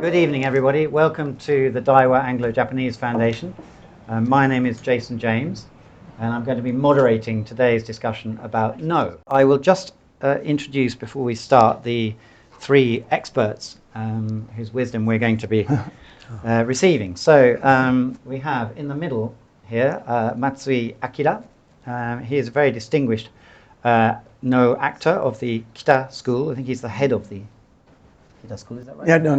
Good evening, everybody. Welcome to the Daiwa Anglo-Japanese Foundation. My name is Jason James, and I'm going to be moderating today's discussion about No. I will just introduce, before we start, the three experts whose wisdom we're going to be receiving. So we have in the middle here Matsui Akira. He is a very distinguished No actor of the Kita school. I think he's the head of the Kita school, is that right? Yeah, no.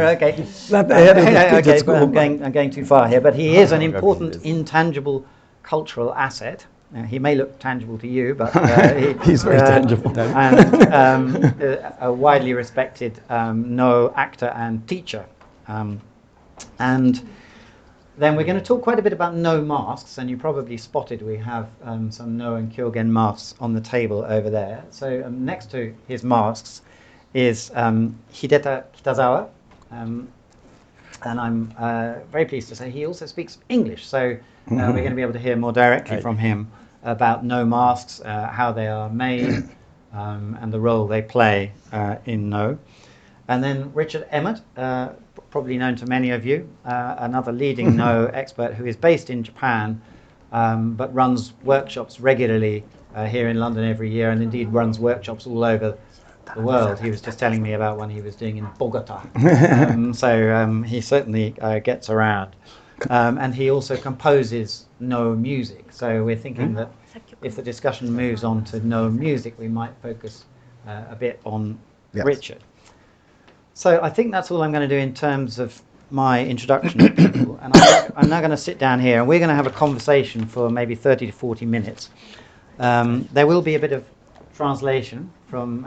Okay. Not the head of the Kita okay, school. I'm going too far here, but he is an important intangible cultural asset. He may look tangible to you, but he's very tangible. And a widely respected No actor and teacher. And then we're going to talk quite a bit about No masks, and you probably spotted we have some No and Kyogen masks on the table over there. So next to his masks is Hideta Kitazawa, and I'm very pleased to say he also speaks English, so we're going to be able to hear more directly from him about No masks, how they are made, and the role they play in No. And then Richard Emmert, probably known to many of you, another leading No expert who is based in Japan, but runs workshops regularly here in London every year, and indeed runs workshops all over the world. He was just telling me about one he was doing in Bogota. So he certainly gets around. And he also composes No music. So we're thinking that if the discussion moves on to No music, we might focus a bit on Richard. So I think that's all I'm going to do in terms of my introduction to people. And I'm now going to sit down here, and we're going to have a conversation for maybe 30 to 40 minutes. There will be a bit of translation from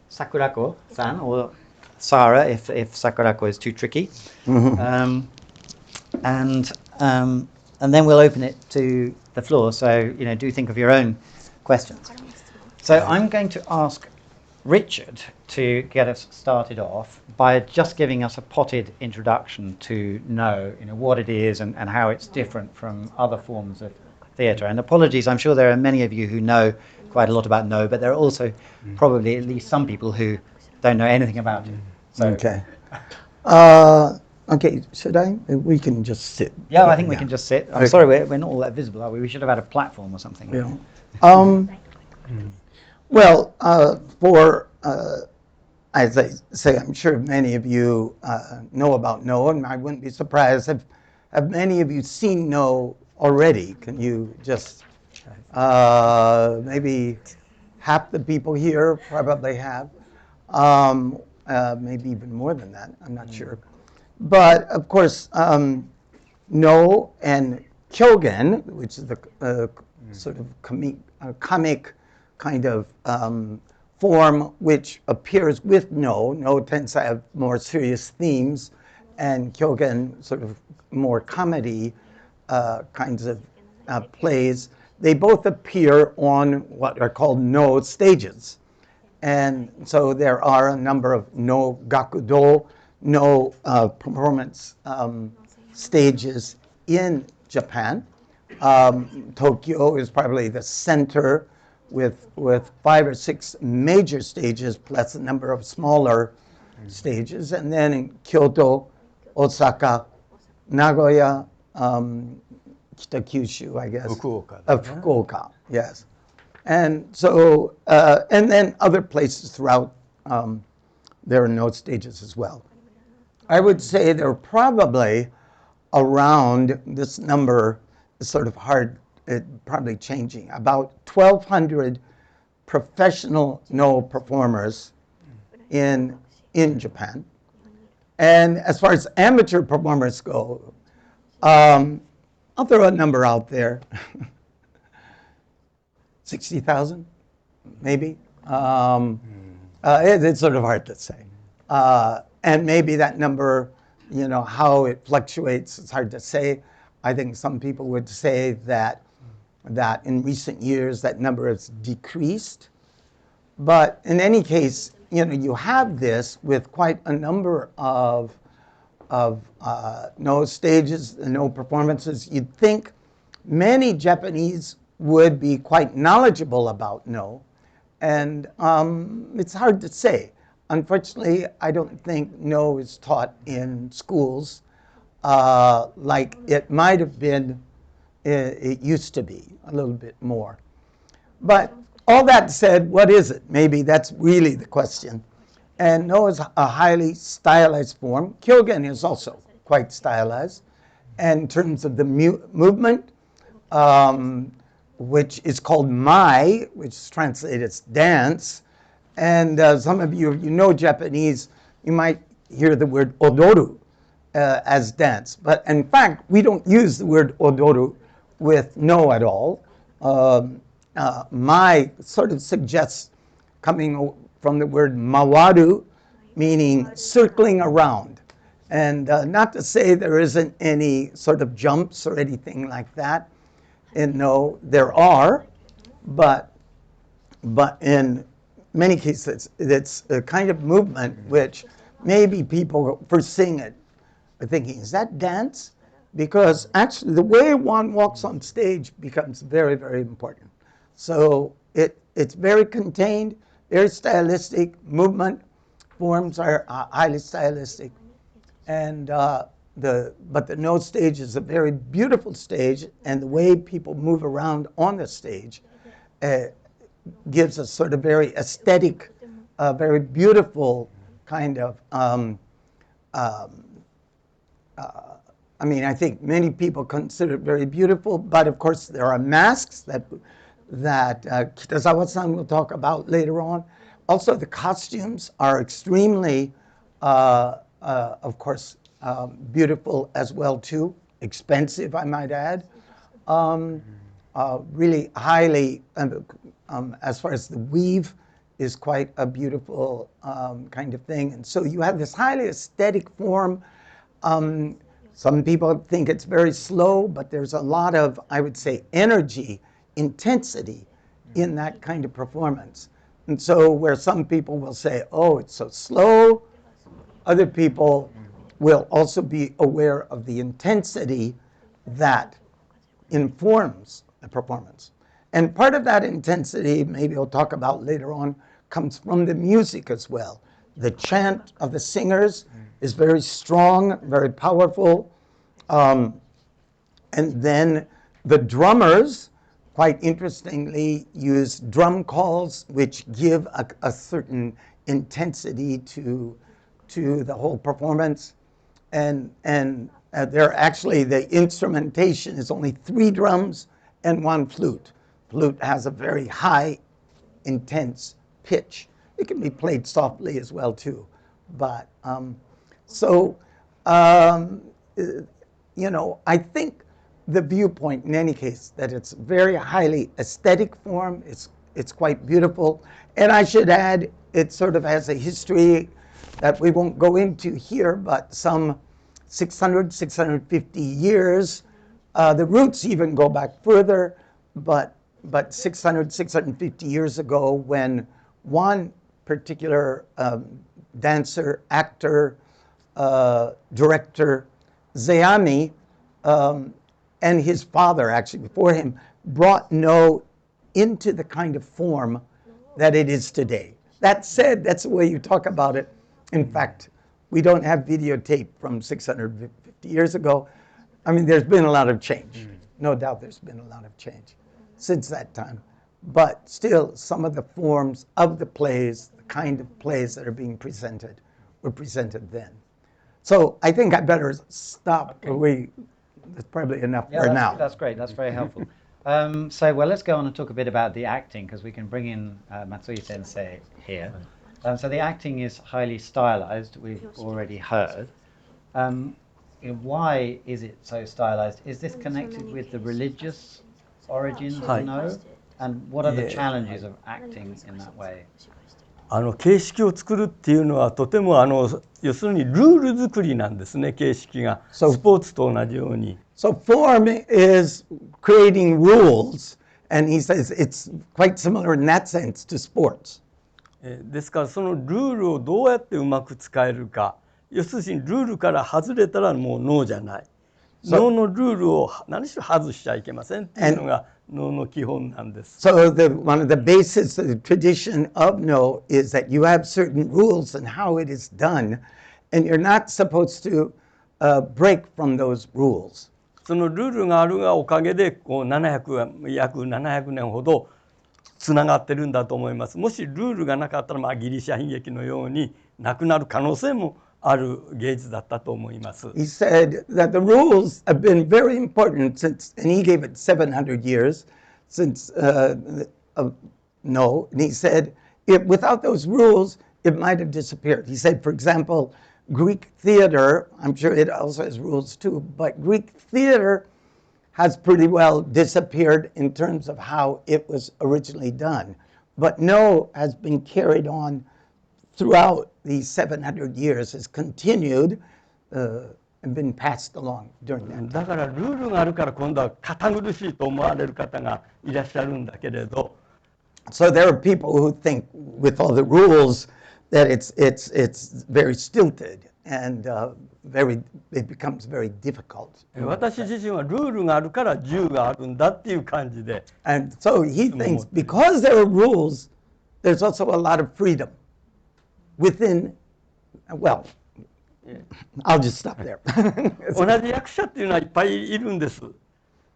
Sakurako-san or Sarah, if Sakurako is too tricky. And then we'll open it to the floor. So, do think of your own questions. So I'm going to ask Richard to get us started off by just giving us a potted introduction to No, what it is and how it's different from other forms of theatre. And apologies, I'm sure there are many of you who know quite a lot about No, but there are also probably at least some people who don't know anything about it. So. Okay. Okay, should I? We can just sit. Yeah, I think we can just sit. I'm sorry, we're not all that visible, are we? We should have had a platform or something. Yeah. Well, as I say, I'm sure many of you know about No, and I wouldn't be surprised have many of you seen No already. Can you just, maybe half the people here probably have, maybe even more than that, I'm not sure. But of course, No and Kyogen, which is the sort of comic kind of form which appears with No. No tends to have more serious themes, and Kyogen sort of more comedy kinds of plays. They both appear on what are called No stages. And so there are a number of Nohgaku No performance stages in Japan. Tokyo is probably the center with 5 or 6 major stages plus a number of smaller stages. And then in Kyoto, Osaka, Nagoya, Kitakyushu, I guess. Fukuoka, yes. And so, and then other places throughout, there are No stages as well. I would say there are probably around, this number is sort of hard, probably changing, about 1,200 professional No performers in Japan. And as far as amateur performers go, I'll throw a number out there, 60,000, maybe. It's sort of hard to say. And maybe that number, how it fluctuates, it's hard to say. I think some people would say that in recent years that number has decreased. But in any case, you have this with quite a number of No stages, No performances. You'd think many Japanese would be quite knowledgeable about No, and it's hard to say. unfortunately, I don't think No is taught in schools like it might have been, it used to be, a little bit more. But all that said, what is it? Maybe that's really the question. And No is a highly stylized form. Kyogen is also quite stylized. And in terms of the movement, which is called Mai, which is translated as dance. And some of you, if you know Japanese, you might hear the word odoru as dance. But in fact, we don't use the word odoru with No at all. Mai sort of suggests coming from the word mawaru, meaning circling around. And not to say there isn't any sort of jumps or anything like that. And No, there are, but in many cases, it's a kind of movement which maybe people first seeing it are thinking, is that dance? Because actually the way one walks on stage becomes very, very important. So it's very contained, very stylistic. Movement forms are highly stylistic. And but the No stage is a very beautiful stage, and the way people move around on the stage gives a sort of very aesthetic, very beautiful kind of, I mean, I think many people consider it very beautiful, but of course there are masks that Kitazawa-san will talk about later on. Also, the costumes are extremely, of course, beautiful as well too. Expensive, I might add. Really highly, as far as the weave is quite a beautiful kind of thing. And so you have this highly aesthetic form. Some people think it's very slow, but there's a lot of, I would say, energy, intensity in that kind of performance. And so where some people will say, oh, it's so slow, other people will also be aware of the intensity that informs the performance. And part of that intensity, maybe I'll talk about later on, comes from the music as well. The chant of the singers is very strong, very powerful. And then the drummers, quite interestingly, use drum calls, which give a certain intensity to the whole performance. And they're actually, the instrumentation is only 3 drums and 1 flute. Flute has a very high, intense pitch. It can be played softly as well too. But you know, I think the viewpoint in any case that it's very highly aesthetic form. It's quite beautiful. And I should add, it sort of has a history that we won't go into here, but some 600, 650 years. The roots even go back further, but 600, 650 years ago, when one particular dancer, actor, director, Zeami, and his father, actually before him, brought No into the kind of form that it is today. That said, that's the way you talk about it. In fact, we don't have videotape from 650 years ago. I mean, there's been a lot of change. No doubt there's been a lot of change since that time. But still, some of the forms of the plays, the kind of plays that are being presented, were presented then. So I think I better stop. Okay. That's probably enough for now. That's great. That's very helpful. So, well, let's go on and talk a bit about the acting, because we can bring in Matsui Sensei here. So the acting is highly stylized, we've already heard. Why is it so stylized? Is this connected with the religious origins of No? And what are the challenges of acting in that way? 形式を作るっていうのはとても要するにルール作りなんですね、形式が。スポーツと同じように。So form is creating rules, and he says it's quite similar in that sense to sports. ですからそのルールをどうやってうまく使えるか。要するにルールから外れたらもうノーじゃない。能のルールを何しろ外しちゃいけませんっていうのが能の基本なんです。So one of the basis of the tradition of No is that you have certain rules and how it is done, and you're not supposed to break from those rules. そのルールがあるがおかげでこう約700年ほどつながってるんだと思います。もしルールがなかったら、ギリシャ悲劇のようになくなる可能性もある芸術だったと思います。He said that the rules have been very important since, and he gave it 700 years since No, and he said without those rules it might have disappeared. He said, for example, Greek theater, I'm sure it also has rules too, but Greek theater has pretty well disappeared in terms of how it was originally done. But No has been carried on throughout these 700 years, has continued and been passed along during that time. だからルールがあるから今度は堅苦しいと思われる方がいらっしゃるんだけれど、So there are people who think with all the rules that it's very stilted and it becomes very difficult. 私自身はルールがあるから自由があるんだっていう感じで。And so he thinks because there are rules, there's also a lot of freedom within, well, I'll just stop there. 同じ役者っていうのはいっぱいいるんです。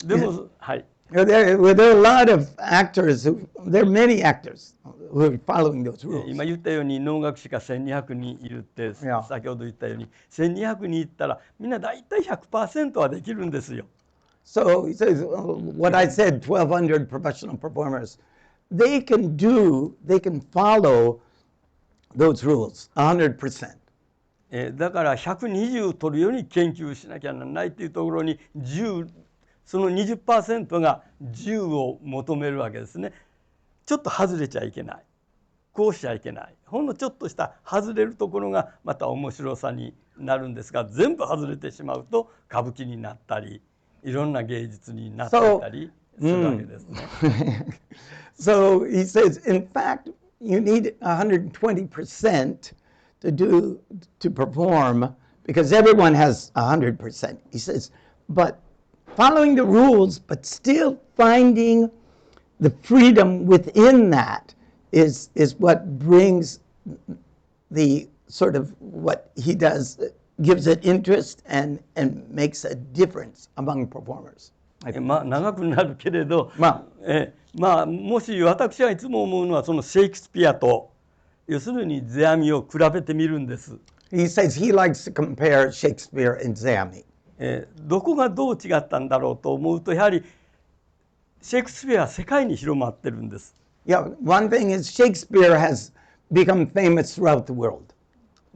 でも、はい。There are a lot of actors there are many actors who are following those rules. 今言ったように能楽師が1200人いるって、先ほど言ったように1200人いったらみんな大体 100% はできるんですよ。So he says, what I said, 1,200 professional performers, they can follow those rules 100%. だから120取るように研究しなきゃならないっていうところにその 20% が10を求めるわけですね。ちょっと外れちゃいけない。こうしちゃいけない。ほんのちょっとした外れるところがまた面白さになるんですが、全部外れてしまうと歌舞伎になったり、いろんな芸術になっていたりするわけですね。So he says, in fact, you need 120% to perform because everyone has 100%. He says, but following the rules, but still finding the freedom within that is what brings the sort of what he does, gives it interest and makes a difference among performers. 長くなるけれど、もし私はいつも思うのはそのシェイクスピアと要するに世阿弥を比べてみるんです。He says he likes to compare Shakespeare and Zeami. どこがどう違ったんだろうと思うとやはりシェイクスピアは世界に広まってるんです。Yeah, one thing is Shakespeare has become famous throughout the world.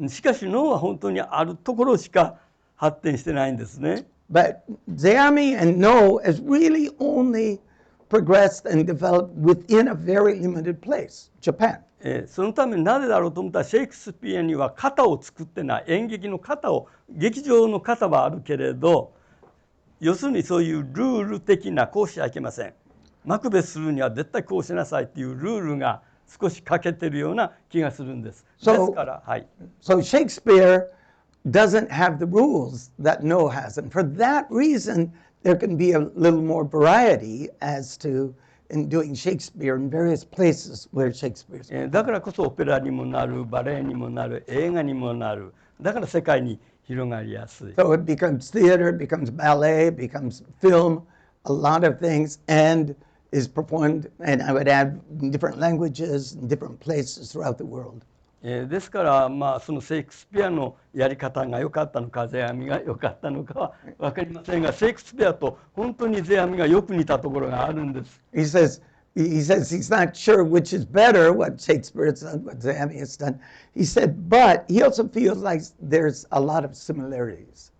しかし能は本当にあるところしか発展してないんですね。But Zeami and No has really only progressed and developed within a very limited place, Japan. そのためになぜだろうと思ったらシェイクスピアには型を作ってない演劇の型を劇場の型はあるけれど要するにそういうルール的なこうしちゃいけませんマクベスするには絶対こうしなさいっていうルールが少し欠けてるような気がするんです。ですから、はい。So Shakespeare doesn't have the rules that No has, and for that reason there can be a little more variety as to in doing Shakespeare in various places where Shakespeare's だからこそオペラにもなるバレエにもなる映画にもなるだから世界に広がりやすい。So it becomes theater, it becomes ballet, it becomes film, a lot of things, and is performed, and I would add in different languages, in different places throughout the world. ですからそのシェイクスピアのやり方が良かったのか世阿弥が良かったのかは分かりませんがシェイクスピアと本当に世阿弥がよく似たところがあるんです。He says he's not sure which is better, what Shakespeare has done, what Zeami has done. He said, but he also feels like there's a lot of similarities.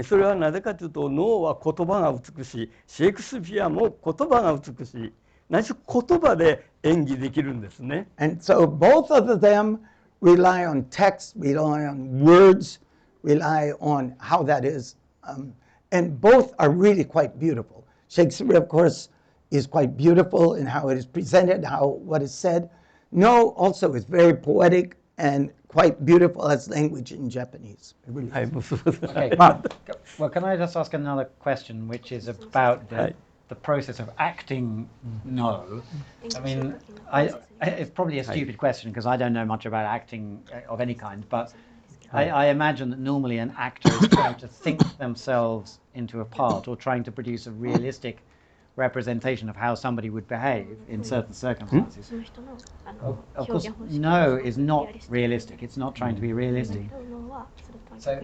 それはなぜかというと脳は言葉が美しいシェイクスピアも言葉が美しい何しろ言葉で演技できるんですね。And so both of them rely on text, rely on words, rely on how that is, and both are really quite beautiful. Shakespeare, of course, is quite beautiful in how it is presented, what is said. No also is very poetic and quite beautiful as language in Japanese. It really はい、 is. もうそうです Okay. Well, can I just ask another question, which is about the process of acting no? I mean, it's probably a stupid question because I don't know much about acting of any kind, but I imagine that normally an actor is trying to think themselves into a part or trying to produce a realistic representation of how somebody would behave in certain circumstances. Of course, no is not realistic. It's not trying to be realistic. So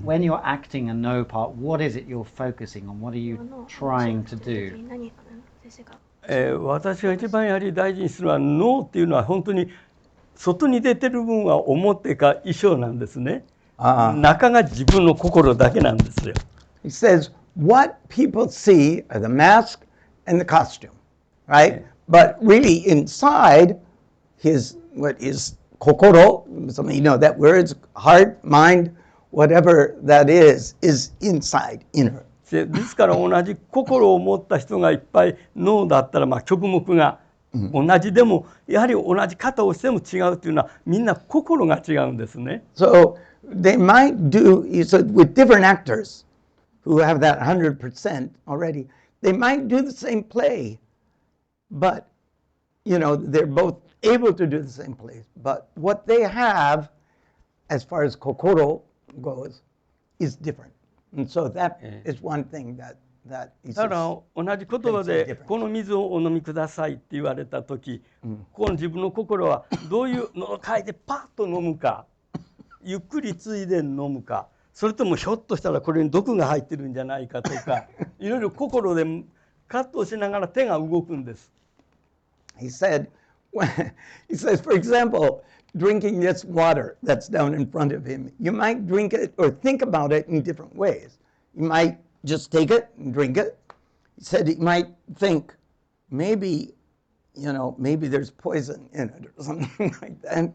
when you're acting a no part, what is it you're focusing on? What are you trying to do? 私が一番やはり大事にするのは脳っていうのは本当に外に出てる分は表か衣装なんですね。中が自分の心だけなんですよ。He says, what people see are the mask and the costume, right? But really inside what is kokoro, some of you know that word, heart, mind, whatever that is inside, inner. ですから同じ心を持った人がいっぱい脳だったらまあ曲目が同じでもやはり同じ型をしても違うというのはみんな心が違うんですね。So they might do, so with different actors who have that 100% already, they might do the same play, but they're both able to do the same play. But what they have, as far as kokoro goes, is different. And so that is one thing that is だから同じ言葉でこの水をお飲みくださいって言われた時、この自分の心はどういうのを変えてパッと飲むか、ゆっくりついで飲むか、それともひょっとしたらこれに毒が入ってるんじゃないかとか、いろいろ心で葛藤しながら手が動くんです。He says, for example, drinking this water that's down in front of him, you might drink it or think about it in different ways. You might just take it and drink it. He said he might think, maybe there's poison in it or something like that.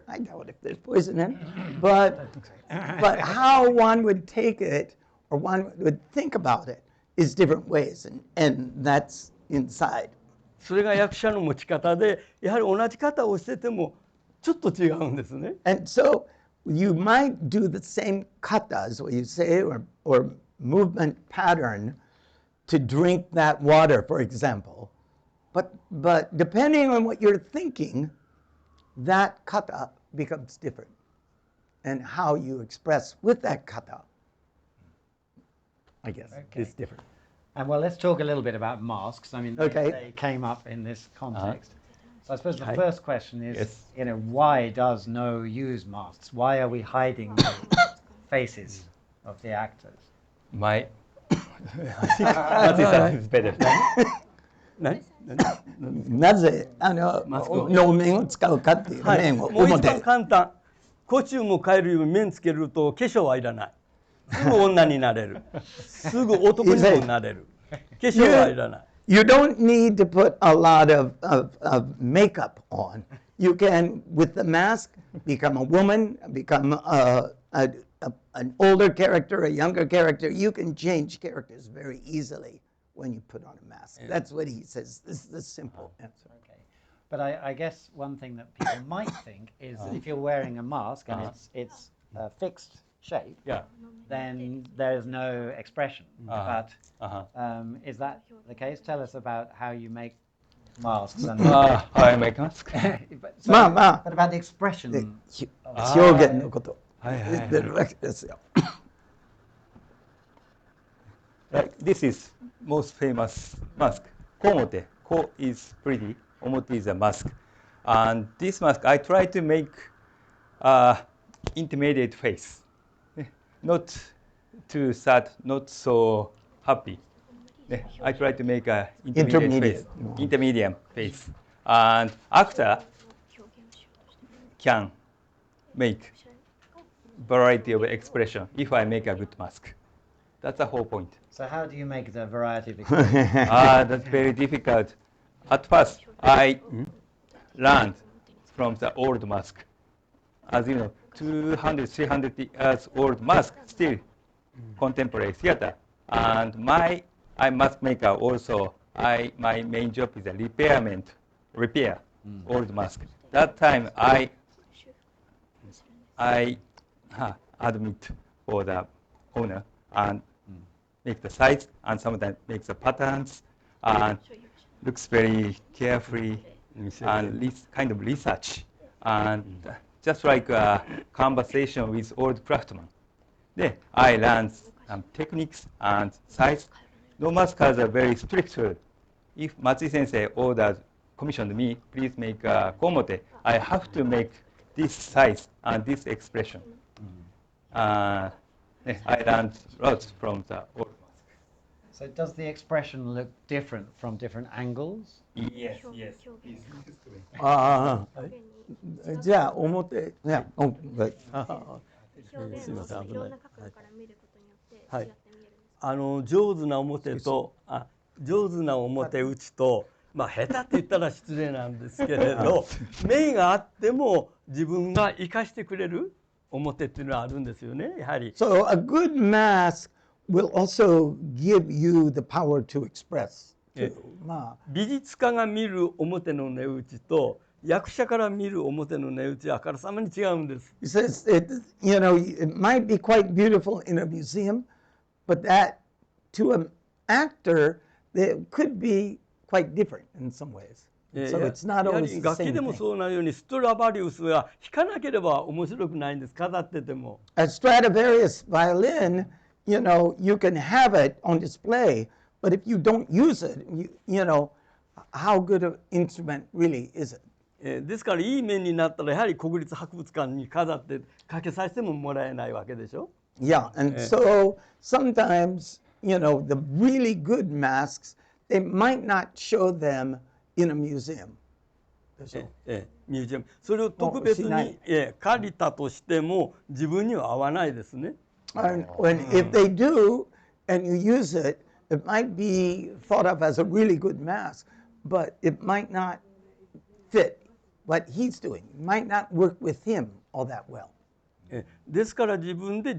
I doubt if there's poison in it, but how one would take it or one would think about it is different ways, and that's inside. それが役者の持ち方で、やはり同じ型をしててもちょっと違うんですね。And so you might do the same kata, is what you say, or movement pattern to drink that water, for example. But depending on what you're thinking, that kata becomes different. And how you express with that kata, I guess, is different. And well, let's talk a little bit about masks. I mean, they came up in this context. So I suppose the first question is, why does No use masks? Why are we hiding the faces of the actors? I think Matsui-san is better. なぜ能面を使うかっていう面をもう一表番簡単。コチュームを変えるように面つけると化粧はいらない。すぐ女になれる。すぐ男にもなれる。化粧はいらない。You don't need to put a lot of makeup on. You can, with the mask, become a woman, become an older character, a younger character. You can change characters very easily when you put on a mask. That's what he says. This is the simple answer. Okay. But I guess one thing that people might think is that if you're wearing a mask and it's a fixed shape, then there's no expression. But is that the case? Tell us about how you make masks. And How I make mask? but about the expression. 表現のこと言ってるわけですよ。This is most famous mask. Komote. Ko is pretty. Omote is a mask. And this mask, I try to make intermediate face. Not too sad, not so happy. I try to make a intermediate face. And actor can make variety of expression if I make a good mask. That's the whole point. So how do you make the variety of expression? That's very difficult. At first, I learned from the old mask. As you know, 200, 300 years old mask, still contemporary theater. And I mask maker also, my main job is a repair old mask. That time I I admit for the owner and make the size and sometimes make the patterns and looks very carefully and kind of research and just like a conversation with old craftsmen. Then I learned some techniques and size. No masters are very strict. If Matsui sensei orders, commissioned me, please make a komote, I have to make this size and this expression. I learned lots from the old mask. So does the expression look different from different angles? Yes, yes. ああ、じゃあ表、ね、お、はいすいません、危ない。ははいい。上手な表と上手な表打ちと、まあ下手って言ったら失礼なんですけれど、面があっても自分が生かしてくれる表っていうのはあるんですよね、やはり。So a good mask will also give you the power to express. まあ、美術家が見る表の値打ちと役者から見る表の値打ちはあからさまに違うんです。He says it, you know, it might be quite beautiful in a museum, but that to an actor, it could be quite different in some ways. So it's not やは always り the 楽器 same でも thing. そうなようにストラバリウスが弾かなければ面白くないんです、飾ってても。A Stradivarius violin, you know, you can have it on display, but if you don't use it, you know, how good an instrument really is it? ですからいい面になったらやはり国立博物館に飾ってかけさせてももらえないわけでしょ。 Yeah, and so sometimes, you know, the really good masks, they might not show them in a museum. ミュージアムそれを特別に借りたとしても自分には合わないですね。And if they do and you use it, it might be thought of as a really good mask, but it might not fit what he's doing. It might not work with him all that well. ですから自分で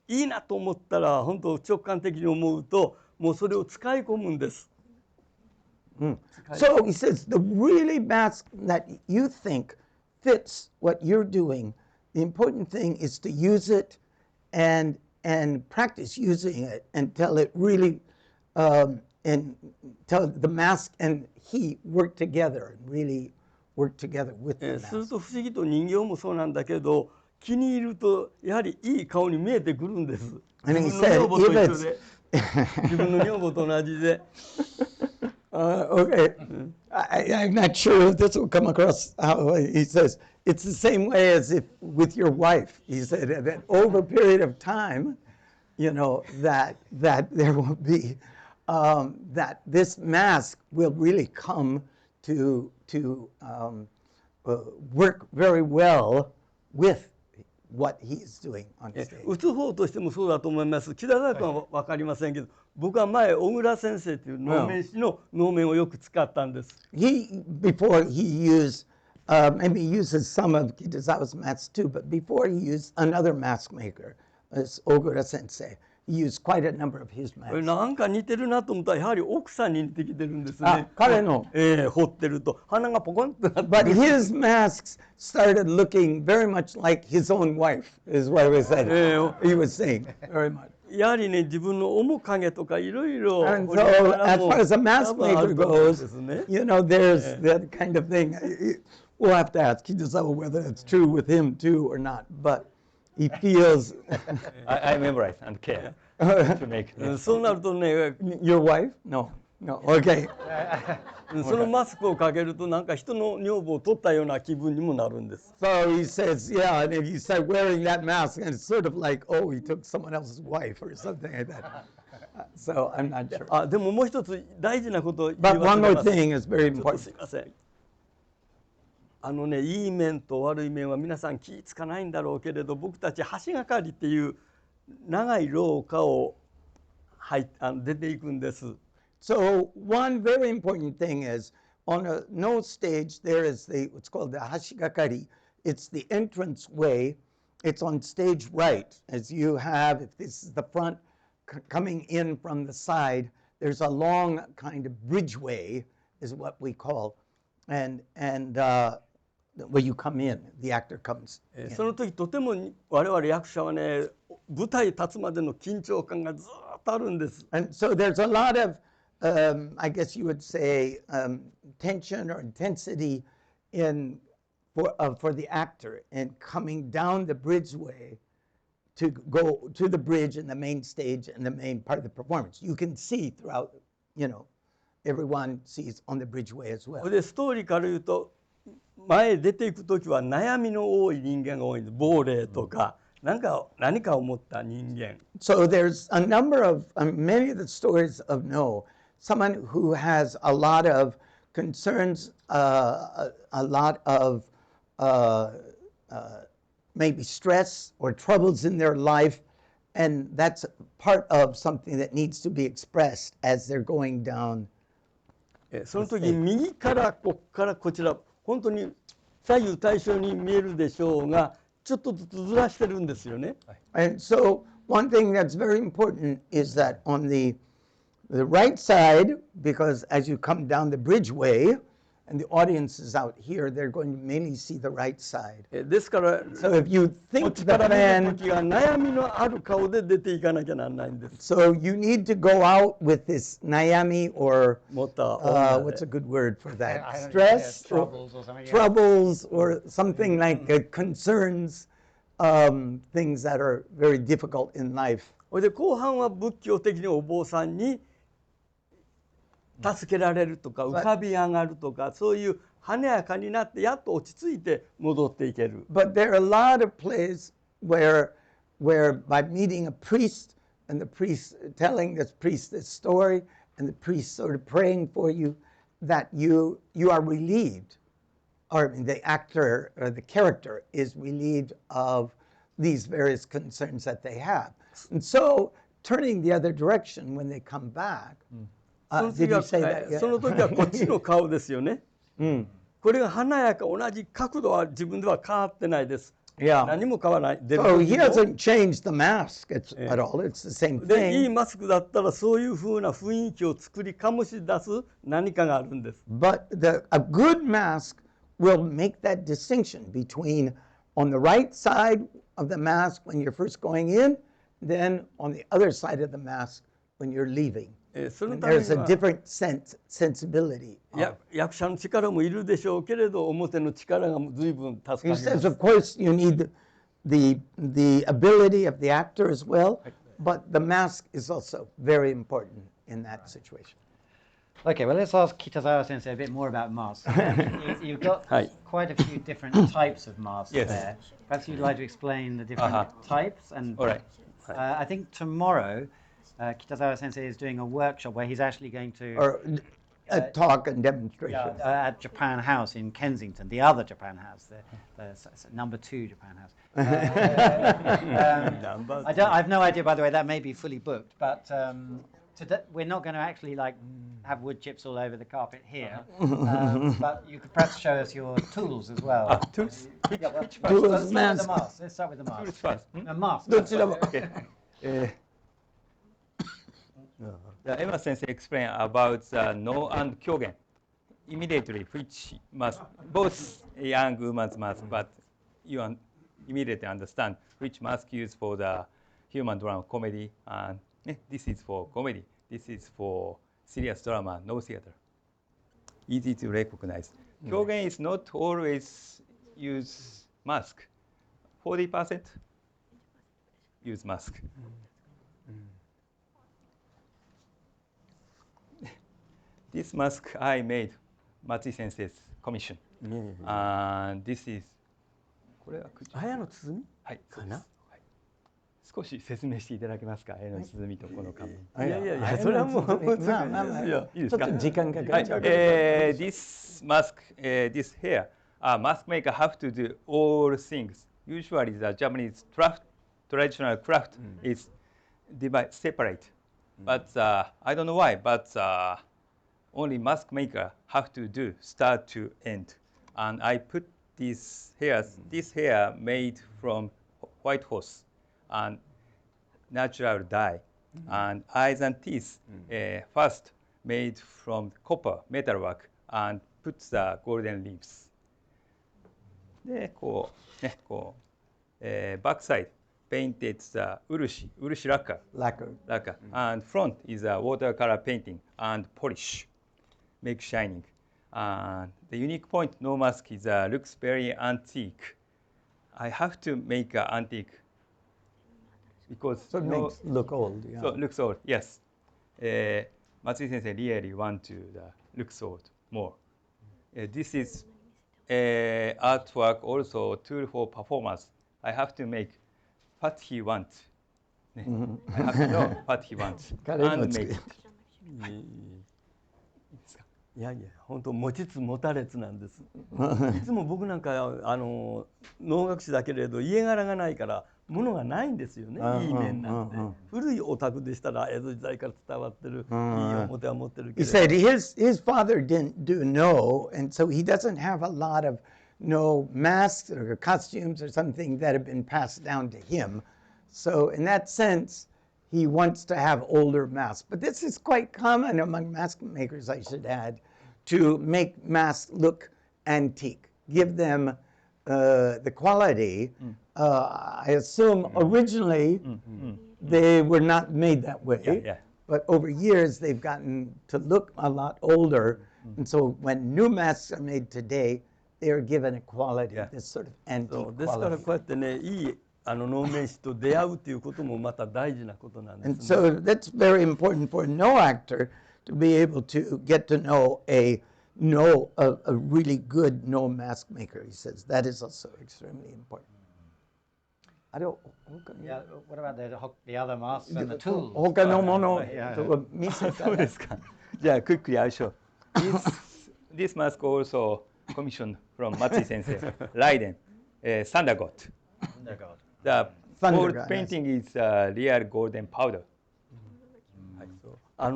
いいなと思ったら本当直感的に思うともうそれを使い込むんです。So he says the really mask that you think fits what you're doing, the important thing is to use it and practice using it until it really and until the mask and he work together and really work together with the する mask. と不思議と人形もそうなんだけど気に入るとやはりいい顔に見えてくるんです。 And he 自分 said, の女房と if 一緒で自分の女房と同じで。 Okay, I'm not sure if this will come across how he says it's the same way as if with your wife. He said that over a period of time, you know, that there will be that this mask will really come to work very well with what he is doing on stage. 打つ方としてもそうだと思います。北澤君は分かりませんけど、僕は前小倉先生という能面師の能面をよく使ったんです。Before he used, maybe he uses some of Kitazawa's masks too, but before he used another mask maker, this Ogura sensei, he used quite a number of his masks. なんか似てるなと思ったらやはり奥さんに似てきてるんですね。彼の彫ってると鼻がポコンとなって。 But his masks started looking very much like his own wife, is what he said. He was saying very much. やはりね自分の面影とかいろいろ。 And so, as far as a mask maker goes, you know, there's that kind of thing. We'll have to ask Kitazawa whether it's true with him too or not. But he feels. I memorize and care to make this. そうなるとね、 Your wife? No. No. Okay. そのマスクをかけるとなんか人の女房を取ったような気分にもなるんです。 So he says, yeah, and if you start wearing that mask, and it's sort of like, oh, he took someone else's wife or something like that. So I'm not sure. でももう一つ大事なことを言い But 忘 one れ more ました。 thing is very ちょっと important. すいません。いい面と悪い面は皆さん気ぃつかないんだろうけれど、僕たち橋がかりっていう長い廊下を出ていくんです。 So one very important thing is on a no stage there is what's called the hashigakari. It's the entrance way. It's on stage right, as you have, if this is the front coming in from the side, there's a long kind of bridgeway is what we call. And when you come in, the actor comes そ in. の時とても我々役者はね舞台立つまでの緊張感がずっとあるんです。 And so there's a lot of, I guess you would say, tension or intensity for the actor in coming down the bridgeway to go to the bridge and the main stage and the main part of the performance. You can see throughout, everyone sees on the bridgeway as well. でストーリーから言うと前へ出ていく時は悩みの多い人間が多いんです。亡霊とか何かを持った人間。 So there's a number of, many of the stories of No, someone who has a lot of concerns, a lot of maybe stress or troubles in their life, and that's part of something that needs to be expressed as they're going down. その時右からこっからこちら本当に左右対称に見えるでしょうがちょっとずつずらしてるんですよね。 And so one thing that's very important is that on the right side, because as you come down the bridgeway and the audience is out here, they're going to mainly see the right side. ですから So if you こっ think ち the から見る man, 時は悩みのある顔で出ていかなきゃならないんです。 so you need to go out with this nayami or 持った女 what's で a good word for that? I don't know, Stress, yeah, troubles or something. Yeah. troubles, or something like concerns, things that are very difficult in life. それで後半は仏教的にお坊さんに助けられるとか浮かび上がるとかそういう華やかになってやっと落ち着いて戻っていける。 But there are a lot of plays where by meeting a priest and the priest telling this priest this story and the priest sort of praying for you, that you are relieved, or the actor or the character is relieved of these various concerns that they have. And so turning the other direction when they come back, その did 時 you は say that? Yeah. その時はこっちの顔ですよね。これが華やか同じ角度は自分では変わってないです。 Yeah. 何も変わらない。出る So he 時も hasn't changed the mask at all. It's the same でいい thing. マスクだったらそういうふうな雰囲気を作り醸し出す何かがあるんです。 But a good mask will make that distinction between on the right side of the mask when you're first going in, then on the other side of the mask when you're leaving. その And ために there's a は different sensibility. 役者の力もいるでしょうけれど表の力が随分助か He りま says, す。 of course, you need the ability of the actor as well, but the mask is also very important in that situation. Okay, well, let's ask Kitazawa Sensei a bit more about masks. You've got Hi. quite a few different types of masks Yes. there. Perhaps you'd like to explain the different types. And All right. I think tomorrow, Kitazawa Sensei is doing a workshop where he's actually going to Or a talk and demonstration. at Japan House in Kensington, the other Japan House, the number 2 Japan House. I have no idea, by the way, that may be fully booked, but today, we're not going to actually have wood chips all over the carpet here. But you could perhaps show us your tools as well. Tools? Yeah, well, Tools, let's start with the mask. mask. Let's start with the Tools mask. first. A mask. Okay. The Emmert sensei explained about the no and kyogen immediately, which must both a young woman's mask, but you immediately understand which mask used for the human drama comedy, and this is for comedy, this is for serious drama, no theater. Easy to recognize. Kyogen is not always use mask. 40% use mask. This mask I made Matsui sensei's commission. And this is これは綾の鼓はいかな。少し説明していただけますか。絵の鼓とこの紙。いやいやいやそれはもう難しいですよ。いいですか。時間かかはい。っちゃう。This mask, this hair, mask maker have to do all things. Usually the Japanese traditional craft is separate. But I don't know why, but only mask maker have to do start to end. And I put this hair made from white horse and natural dye. And eyes and teeth first made from copper metalwork and put the golden leaves. でこうねこう、back side painted the urushi lacquer and front is a watercolor painting and polish make shining and the unique point no mask is looks very antique. I have to make an antique because So it makes look old. Yeah. so it looks old. Yes, Matsui sensei really want to looks old more. This is artwork also tool for performance. I have to make what he wants. I have to know what he wants and make it. いやいや本当持ちつ持たれつなんです。いつも僕なんか能楽師だけれど家柄がないから物がないんですよね。いい面なんて。古いお宅でしたら江戸時代から伝わってるいい表は持ってるけ He ど。said his father didn't do no, and so he doesn't have a lot of no masks or costumes or something that have been passed down to him. So in that sense, he wants to have older masks. But this is quite common among mask makers, I should add, to make masks look antique, give them the quality. I assume originally they were not made that way, Yeah. but over years they've gotten to look a lot older. And so when new masks are made today, they are given a quality, this sort of そ antique うですから quality. こうやってねいい能面師と出会うということもまた大事なことなんで And す、ね。 so that's very important for a no actor to be able to get to know a really good no mask maker. He says that is also extremely important. Yeah, what about the other masks and the tools? 他のもの Yeah. と見せたらそうですか。じゃあ quickly I'll show. This mask also commissioned from Matsui sensei. Raiden, Thunder God. The Thunder gold God, painting is real golden powder.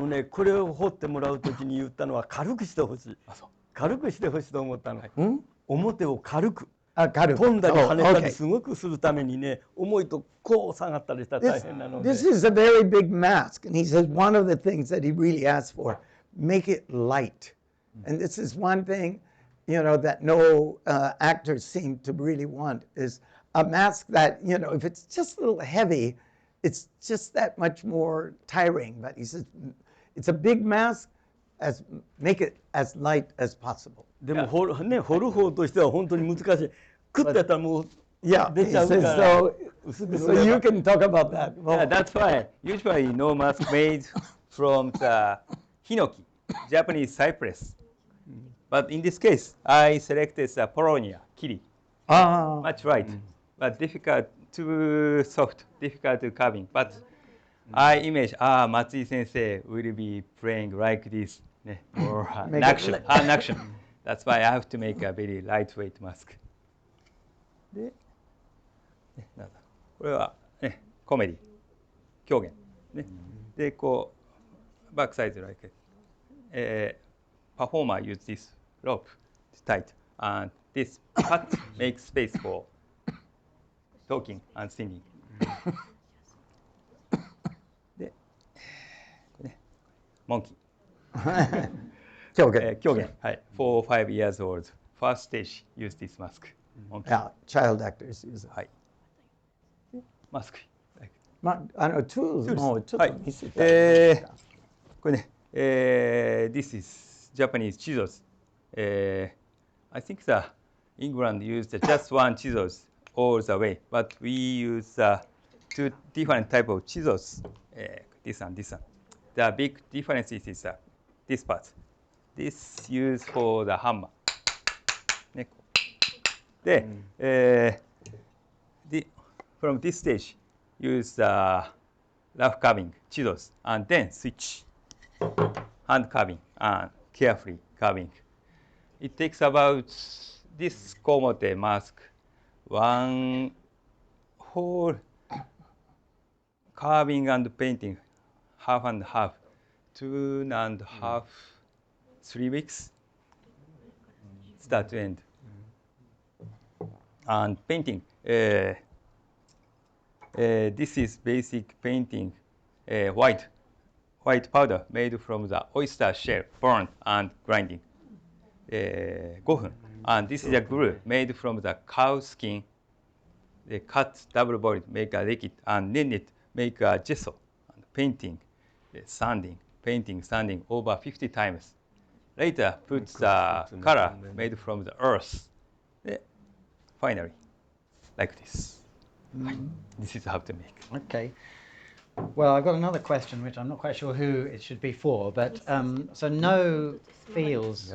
ねこれを彫ってもらうときに言ったのは軽くしてほしい。軽くしてほしいと思ったの。表を軽く。飛んだり跳ねたりすごくするためにね、重いとこう下がったりしたら大変なので。This is a very big mask, and he says one of the things that he really asks for, make it light. And this is one thing, that no actors seem to really want is a mask that, if it's just a little heavy, it's just that much more tiring. But he says it's a big mask, make it as light as possible. でも彫る方としては本当に難しい。クッてやったらもう Yeah, 出 he ちゃうか says ら。 so you can talk about that. Yeah, that's why usually no mask made from the hinoki, Japanese cypress. But in this case, I selected the Polonia, kiri. Much light, but difficult, too soft, difficult to carving. But I image, Matsui sensei will be playing like this, or an action. That's why I have to make a very lightweight mask. で、これはね、コメディ、狂言ね。で、こうバックサイド like performer use this rope tight and this cut makes space for talking and singing. で、これね、モンキー。狂言、はい、4 or 5 years old. First stage use this mask. Yeah, child actors use it. はい。マスク。tools もうちょっはいと見せてあげていいですか。これね、this is Japanese chisels. I think the England used just one chisels all the way, but we use two different type of chisels. This and this one. The big difference is this part. This used for the hammer. ね、で、from this stage, use rough carving, chisels, and then switch hand carving and carefully carving. It takes about this komote mask, one whole carving and painting, half and half, 2.5, 3 weeks, start to end. And painting, this is basic painting, white powder made from the oyster shell, burned and grinding. 5分 And this is a glue made from the cow skin. They cut double boiled, make a liquid, and then it make a gesso, and painting, sanding, painting, sanding over 50 times. Later, put the color made from the earth. Finally, like this. This is how to make. Okay. Well, I've got another question, which I'm not quite sure who it should be for, but so No feels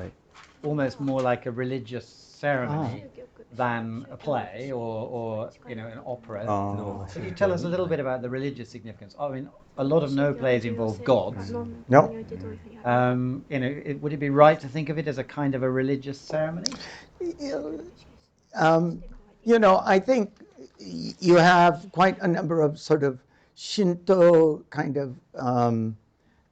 almost more like a religious ceremony than a play or an opera. Could you tell us a little bit about the religious significance? I mean, a lot of No plays involve gods. No. Would it be right to think of it as a kind of a religious ceremony? I think you have quite a number of sort of Shinto kind of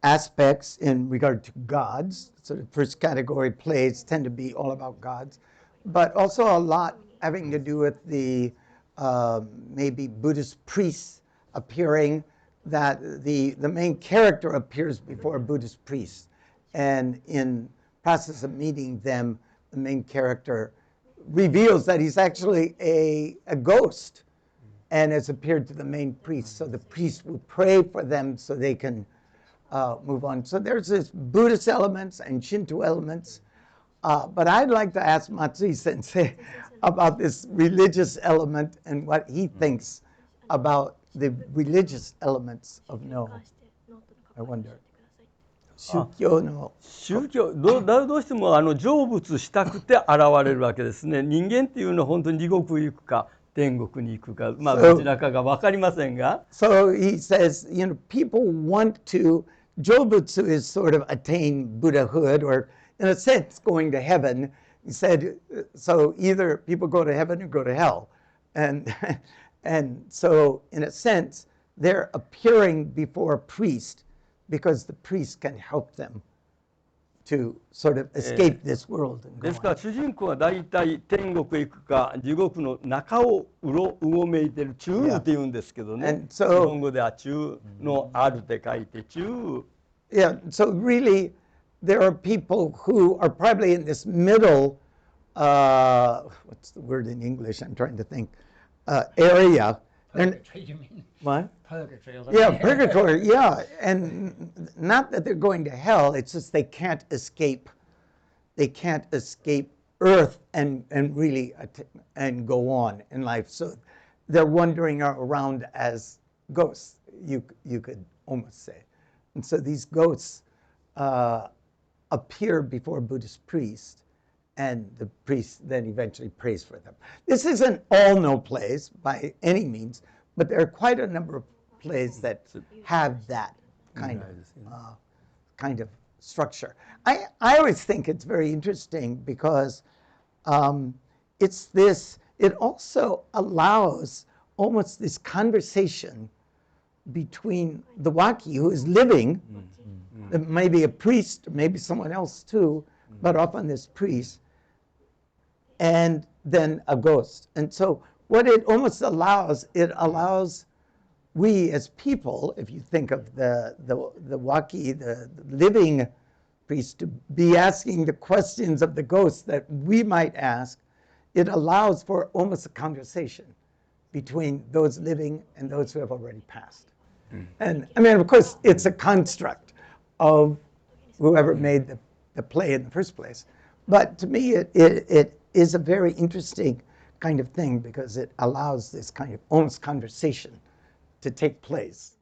aspects in regard to gods. So the first category plays tend to be all about gods, but also a lot having to do with the maybe Buddhist priests appearing, that the main character appears before a Buddhist priest. And in process of meeting them, the main character reveals that he's actually a ghost and has appeared to the main priest. So the priest will pray for them so they can move on. So there's this Buddhist elements and Shinto elements. But I'd like to ask Matsui Sensei about this religious element and what he thinks about the religious elements of No. I wonder. 宗教どうしても成仏したくて現れるわけですね。人間っていうのは本当に地獄行くか天国に行くか、どちらかが分かりませんが。So he says, people want to, Jobutsu is sort of attain Buddhahood, or in a sense going to heaven. He said, so either people go to heaven or go to hell. And so in a sense, they're appearing before a priest because the priest can help them to sort of escape this world. ですから主人公は大体天国へ行くか地獄の中をうごめいてる中って言うんですけどね。日本語では中のあるって書いて中。Yeah, so really there are people who are probably in this middle, what's the word in English? I'm trying to think, area. Purgatory, you mean? What? Purgatory. Yeah, purgatory, yeah. And not that they're going to hell, it's just they can't escape. They can't escape earth and really and go on in life. So they're wandering around as ghosts, you could almost say. And so these ghosts appear before a Buddhist priest, and the priest then eventually prays for them. This isn't all No plays by any means, but there are quite a number of plays that have that kind of structure. I always think it's very interesting because it also allows almost this conversation between the waki who is living, maybe a priest, maybe someone else too, but often this priest, and then a ghost. And so what it almost allows, we as people, if you think of the waki, the living priest, to be asking the questions of the ghosts that we might ask, it allows for almost a conversation between those living and those who have already passed. And I mean, of course, it's a construct of whoever made the play in the first place. But to me, it is a very interesting kind of thing because it allows this kind of almost conversation to take place.